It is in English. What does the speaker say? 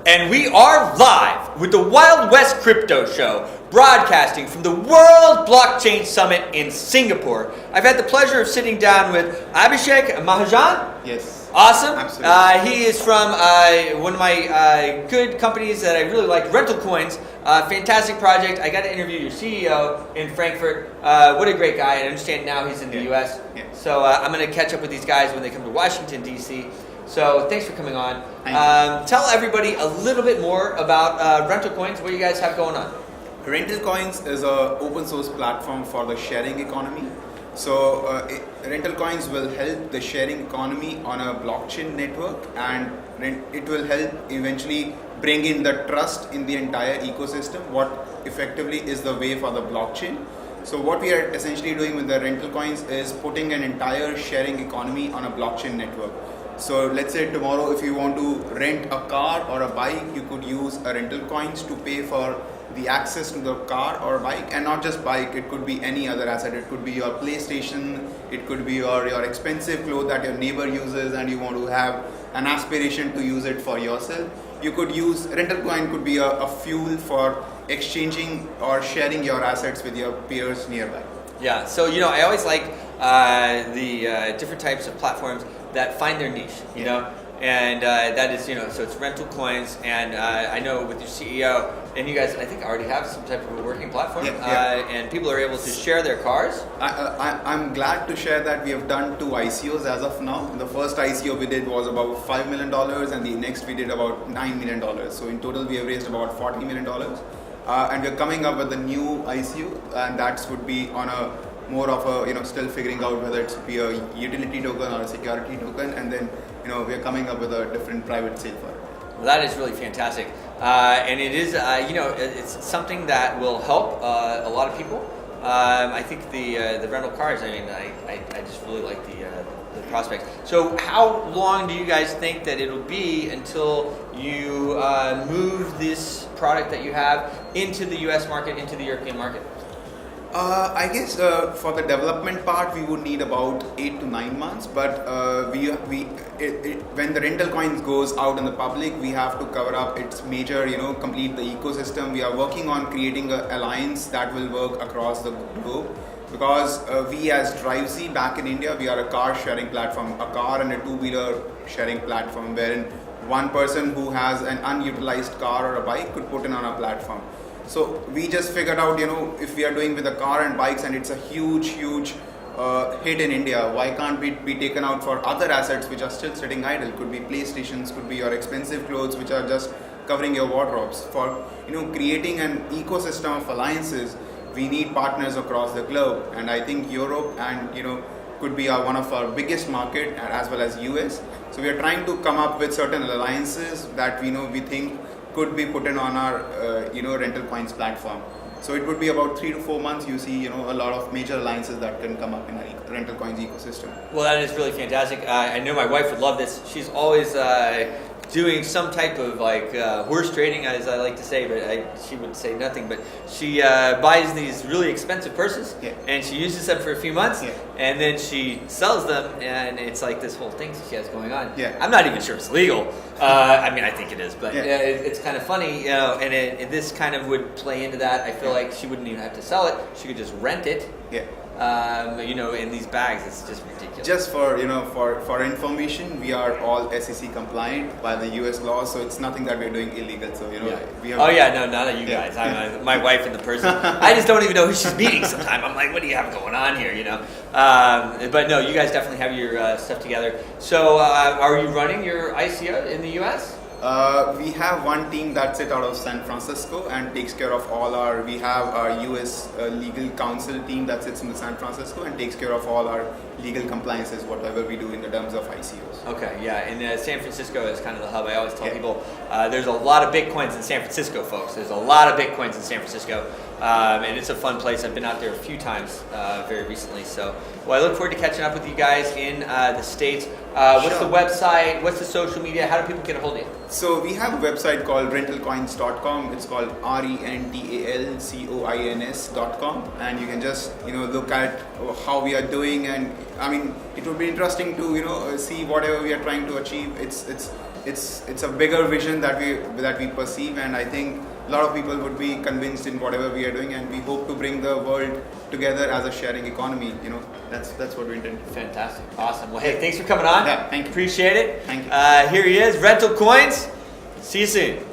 And we are live with the Wild West Crypto Show, broadcasting from the World Blockchain Summit in Singapore. I've had the pleasure of sitting down with Abhishek Mahajan. Yes. Awesome. Absolutely. He is from one of my good companies that I really like, Rental Coins. Fantastic project. I got to interview your CEO in Frankfurt. What a great guy. I understand now he's in the US. Yeah. So I'm going to catch up with these guys when they come to Washington, D.C. So thanks for coming on. Tell everybody a little bit more about Rental Coins, what you guys have going on. Rental Coins is an open source platform for the sharing economy. So Rental Coins will help the sharing economy on a blockchain network, and it will help eventually bring in the trust in the entire ecosystem, what effectively is the way for the blockchain. So what we are essentially doing with the Rental Coins is putting an entire sharing economy on a blockchain network. So let's say tomorrow if you want to rent a car or a bike, you could use a Rental Coins to pay for the access to the car or bike, and not just bike, it could be any other asset. It could be your PlayStation, it could be your expensive clothes that your neighbor uses and you want to have an aspiration to use it for yourself. You could use Rental Coin could be a fuel for exchanging or sharing your assets with your peers nearby. Yeah, so I always like the different types of platforms that find their niche, you know, and that is, so it's Rental Coins, and I know with your CEO, and you guys, I think, already have some type of a working platform, and people are able to share their cars. I'm glad to share that we have done 2 ICOs as of now. The first ICO we did was about $5 million, and the next we did about $9 million. So in total, we have raised about $40 million. And we're coming up with a new ICO, and that would be on a more of a, still figuring out whether it's be a utility token or a security token, and then, we're coming up with a different private sale for it. Well, that is really fantastic. And it is, it's something that will help a lot of people. I think the rental cars, I just really like the prospect. So how long do you guys think that it'll be until you move this product that you have into the US market, into the European market? I guess for the development part, we would need about 8 to 9 months. But when the Rental Coins goes out in the public, we have to cover up its major, complete the ecosystem. We are working on creating an alliance that will work across the globe. Because we as DriveZ back in India, we are a car sharing platform, a car and a two-wheeler sharing platform, wherein one person who has an unutilized car or a bike could put in on our platform. So we just figured out, if we are doing with a car and bikes and it's a huge hit in India, why can't we be taken out for other assets which are still sitting idle? Could be PlayStations, could be your expensive clothes which are just covering your wardrobes. For creating an ecosystem of alliances, we need partners across the globe, and I think Europe and could be one of our biggest market, as well as US. So we are trying to come up with certain alliances that we think could be put in on our Rental Coins platform. So it would be about 3 to 4 months. You see, a lot of major alliances that can come up in our Rental Coins ecosystem. Well, that is really fantastic. I know my wife would love this. She's always doing some type of horse trading, as I like to say, but she would say nothing. But she buys these really expensive purses, and she uses them for a few months, and then she sells them, and it's like this whole thing she has going on. I'm not even sure it's legal. I think it is, but it's kind of funny, and this kind of would play into that. I feel like she wouldn't even have to sell it; she could just rent it. In these bags, it's just ridiculous. Just for for information, we are all SEC compliant by the US law, so it's nothing that we're doing illegal. So we have. Oh yeah, no, none of you guys. My wife and the person. I just don't even know who she's meeting. Sometimes I'm like, what do you have going on here? But no, you guys definitely have your stuff together. So are you running your ICO in the US? We have one team that sits out of San Francisco and takes care of all our. We have our US legal counsel team that sits in San Francisco and takes care of all our legal compliances, whatever we do in the terms of ICOs. Okay, yeah, and San Francisco is kind of the hub. I always tell people there's a lot of Bitcoins in San Francisco, folks. There's a lot of Bitcoins in San Francisco, and it's a fun place. I've been out there a few times very recently. So, I look forward to catching up with you guys in the States. What's the website? What's the social media? How do people get a hold of you? So we have a website called rentalcoins.com. It's called rentalcoins.com, and you can just look at how we are doing, and it would be interesting to see whatever we are trying to achieve. It's it's a bigger vision that we perceive, and I think a lot of people would be convinced in whatever we are doing, and we hope to bring the world together as a sharing economy. You know, that's what we intend. Fantastic. Awesome. Well, hey, thanks for coming on. Yeah, thank you. Appreciate it. Thank you. Here he is, Rental Coins. See you soon.